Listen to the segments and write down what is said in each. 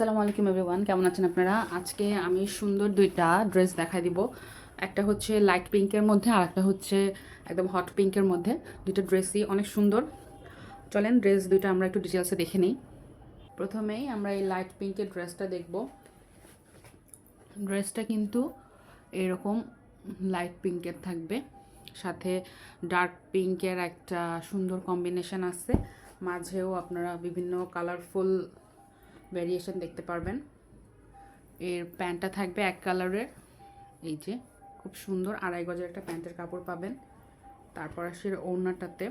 আসসালামু আলাইকুম এভরিওয়ান, কেমন আছেন আপনারা? আজকে আমি সুন্দর দুইটা ড্রেস দেখাই দিব। একটা হচ্ছে লাইট পিঙ্কের মধ্যে আর একটা হচ্ছে একদম হট পিঙ্কের মধ্যে। দুইটা ড্রেসই অনেক সুন্দর। চলেন ড্রেস দুইটা আমরা একটু ডিটেলসে দেখে নিই। প্রথমেই আমরা এই লাইট পিঙ্কের ড্রেসটা দেখব। ড্রেসটা কিন্তু এরকম লাইট পিঙ্কের থাকবে, সাথে ডার্ক পিঙ্কের একটা সুন্দর কম্বিনেশন আছে। মাঝেও আপনারা বিভিন্ন কালারফুল ভেরিয়েশন দেখতে পারবেন। এর প্যান্টটা থাকবে এক কালারের, এই যে খুব সুন্দর 2.5 গজের একটা প্যান্টের কাপড় পাবেন। তারপর আসে ওড়নাটাতে,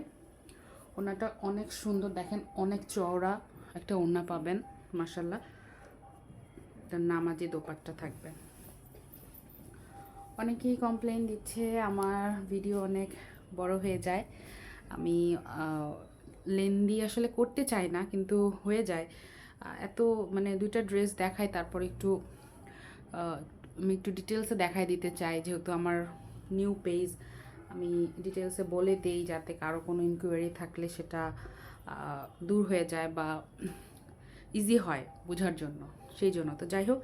ওড়নাটা অনেক সুন্দর, দেখেন অনেক চওড়া একটা ওড়না পাবেন মাশাল্লাহ। তার নামাজি দোপাট্টা থাকবে। অনেকেই কমপ্লেন দিচ্ছে আমার ভিডিও অনেক বড় হয়ে যায়, আমি লেন্দি আসলে করতে চাই না, কিন্তু হয়ে যায়। এত মানে দুইটা ড্রেস দেখাই, তারপর একটু আমি একটু ডিটেলসে দেখাই দিতে চাই, যেহেতু আমার নিউ পেজ। আমি ডিটেলসে বলে দেই যাতে কারো কোনো ইনকোয়ারি থাকলে সেটা দূর হয়ে যায় বা ইজি হয় বোঝার জন্য, সেই জন্য। তো যাই হোক,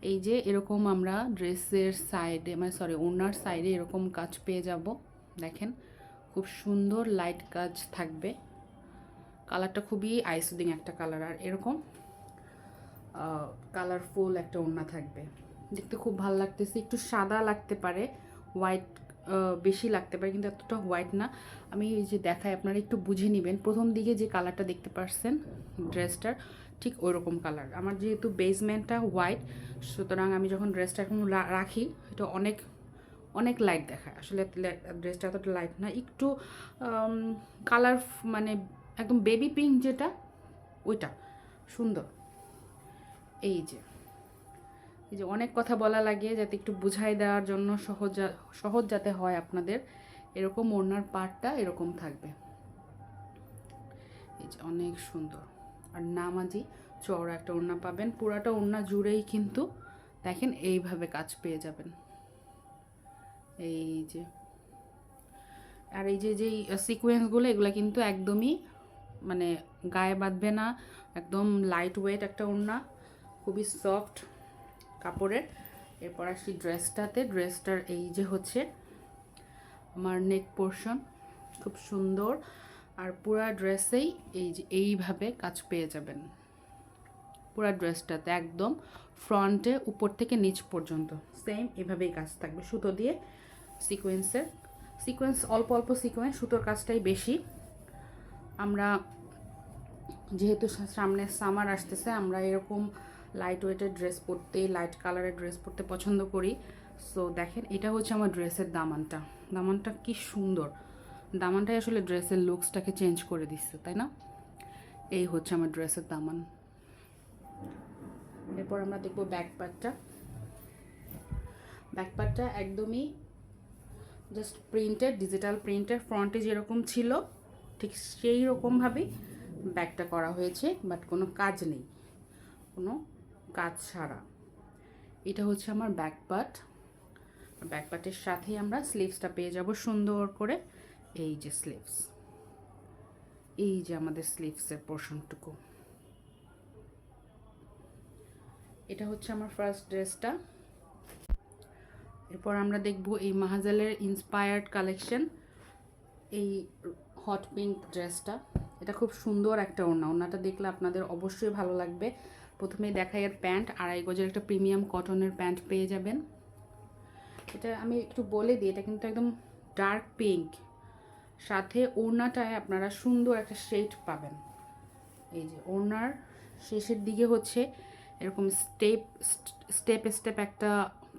এই যে এরকম আমরা ড্রেসের সাইডে মানে ওড়নার সাইডে এরকম কাজ পেয়ে যাব। দেখেন খুব সুন্দর লাইট কাজ থাকবে। কালারটা খুবই আইসুদিং একটা কালার, আর এরকম কালারফুল একটা ওড়না থাকবে। দেখতে খুব ভালো লাগতেছে। একটু সাদা লাগতে পারে, হোয়াইট বেশি লাগতে পারে, কিন্তু এতটা হোয়াইট না। আমি এই যে দেখাই, আপনারা একটু বুঝে নেবেন। প্রথম দিকে যে কালারটা দেখতে পারছেন ড্রেসটার, ঠিক ওই রকম কালার। আমার যেহেতু বেসমেন্টটা হোয়াইট, সুতরাং আমি যখন ড্রেসটা এখন রাখি, এটা অনেক অনেক লাইট দেখায়। আসলে ড্রেসটা এতটা লাইট না, একটু কালার মানে একদম বেবি পিঙ্ক যেটা, ওইটা সুন্দর। এই যে অনেক কথা বলা লাগে যাতে একটু বুঝাই দেওয়ার জন্য, সহজ যাতে হয় আপনাদের। এরকম ওড়নার পার্টটা এরকম থাকবে, এই যে অনেক সুন্দর। আর নামাজি চওড়া একটা ওড়না পাবেন, পুরাটা ওড়না জুড়েই কিন্তু দেখেন এইভাবে কাজ পেয়ে যাবেন। এই যে আর এই যে যেই সিকোয়েন্সগুলো, এগুলো কিন্তু একদমই মানে গায়ে বাঁধবে না, একদম লাইট ওয়েট একটা ওড়না, খুবই সফট কাপড়ের। এরপর আসি ড্রেসটাতে। ড্রেসটার এই যে হচ্ছে আমার নেক পোর্শন, খুব সুন্দর। আর পুরা ড্রেসেই এই যে এইভাবে কাজ পেয়ে যাবেন। পুরা ড্রেসটাতে একদম ফ্রন্টে উপর থেকে নিচ পর্যন্ত সেম এভাবেই কাজ থাকবে, সুতো দিয়ে সিকোয়েন্স অল্প অল্প সিকোয়েন্স, সুতোর কাজটাই বেশি। আমরা যেহেতু সামনে সামার আসতেছে, আমরা এরকম লাইট ওয়েটের ড্রেস পরতে, লাইট কালারের ড্রেস পরতে পছন্দ করি। সো দেখেন, এটা হচ্ছে আমার ড্রেসের দামানটা। দামানটা কি সুন্দর! দামানটাই আসলে ড্রেসের লুকসটাকে চেঞ্জ করে দিচ্ছে, তাই না? এই হচ্ছে আমার ড্রেসের দামান। এরপর আমরা দেখবো ব্যাকপার্টটা। ব্যাকপার্টটা একদমই জাস্ট প্রিন্টেড, ডিজিটাল প্রিন্টের। ফ্রন্টে যেরকম ছিল ঠিক সেই রকমভাবেই ব্যাকটা করা হয়েছে, বাট কোনো কাজ নেই, কোনো কাজ ছাড়া। এটা হচ্ছে আমার ব্যাকপার্ট। ব্যাকপার্টের সাথেই আমরা স্লিভসটা পেয়ে যাব সুন্দর করে। এই যে স্লিভস, এই যে আমাদের স্লিভসের পোর্শনটুকু। এটা হচ্ছে আমার ফার্স্ট ড্রেসটা। এরপর আমরা দেখব এই মাহাজালের ইন্সপায়ার্ড কালেকশন, এই হট পিঙ্ক ড্রেসটা। এটা খুব সুন্দর একটা ওড়না, ওড়নাটা দেখলে আপনাদের অবশ্যই ভালো লাগবে। প্রথমেই দেখাই এর প্যান্ট, 2.5 গজের একটা প্রিমিয়াম কটনের প্যান্ট পেয়ে যাবেন। এটা আমি একটু বলে দিই, এটা কিন্তু একদম ডার্ক পিঙ্ক, সাথে ওড়নাটায় আপনারা সুন্দর একটা শেড পাবেন। এই যে ওড়নার শেষের দিকে হচ্ছে এরকম স্টেপ স্টেপ একটা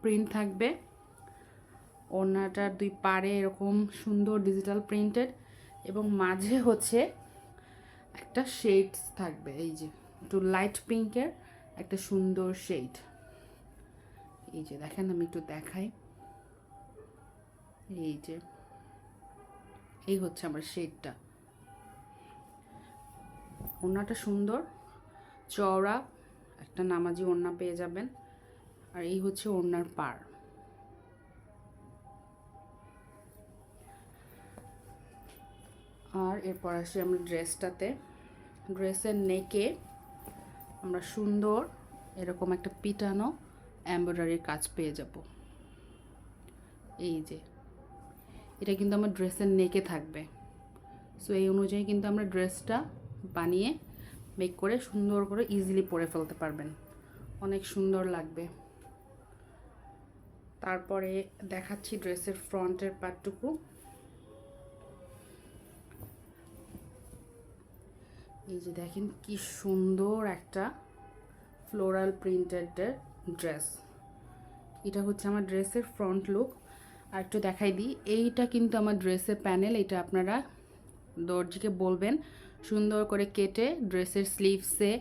প্রিন্ট থাকবে। ওড়নাটার দুই পাড়ে এরকম সুন্দর ডিজিটাল প্রিন্টেড, এবং মাঝে হচ্ছে একটা শেডস থাকবে। এই যে একটু লাইট পিঙ্কের একটা সুন্দর শেড। এই যে দেখেন, আমি একটু দেখাই। এই যে এই হচ্ছে আমার শেডটা। ওড়নাটা সুন্দর চওড়া একটা নামাজি ওড়না পেয়ে যাবেন। আর এই হচ্ছে ওড়নার পাড়। আর এরপর আসি আমরা ড্রেসটাতে। ড্রেসের নেকে আমরা সুন্দর এরকম একটা পিটানো এমব্রয়ডারির কাজ পেয়ে যাব। এই যে এটা কিন্তু আমার ড্রেসের নেকে থাকবে। সো এই অনুযায়ী কিন্তু আমরা ড্রেসটা বানিয়ে মেক করে সুন্দর করে ইজিলি পরে ফেলতে পারবেন, অনেক সুন্দর লাগবে। তারপরে দেখাচ্ছি ড্রেসের ফ্রন্টের পার্টটুকু। এই যে দেখেন কি সুন্দর একটা ফ্লোরাল প্রিন্টেডের ড্রেস। এটা হচ্ছে আমার ড্রেসের ফ্রন্ট লুক। আর একটু দেখাই দিই, এইটা কিন্তু আমার ড্রেসের প্যানেল। এটা আপনারা দর্জিকে বলবেন সুন্দর করে কেটে ড্রেসের স্লিভসে,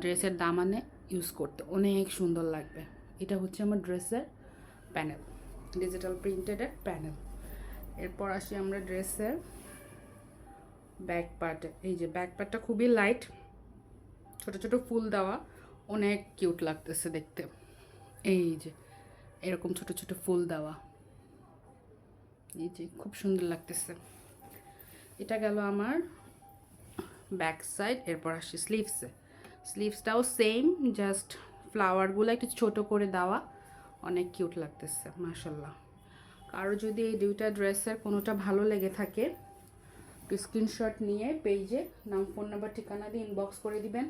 ড্রেসের দামানে ইউজ করতে, অনেক সুন্দর লাগবে। এটা হচ্ছে আমার ড্রেসের প্যানেল, ডিজিটাল প্রিন্টেডের প্যানেল। এরপর আসি আমরা ড্রেসের ব্যাক পার্টে। এই যে ব্যাক পার্টটা খুবই লাইট, ছোট ছোট ফুল দেওয়া, অনেক কিউট লাগতেছে দেখতে। এই যে এরকম ছোট ছোট ফুল দেওয়া, এই যে খুব সুন্দর লাগতেছে। এটা গেল আমার ব্যাক সাইড। এরপর আসি স্লিভসে। স্লিভসটাও সেম, জাস্ট ফ্লাওয়ারগুলো একটু ছোট করে দেওয়া, অনেক কিউট লাগতেছে মাশাল্লাহ। কারো যদি এই দুইটা ড্রেসের কোনোটা ভালো লেগে থাকে, স্ক্রিনশট নিয়ে পেজে নাম, ফোন নাম্বার, ঠিকানা দিয়ে ইনবক্স করে দিবেন।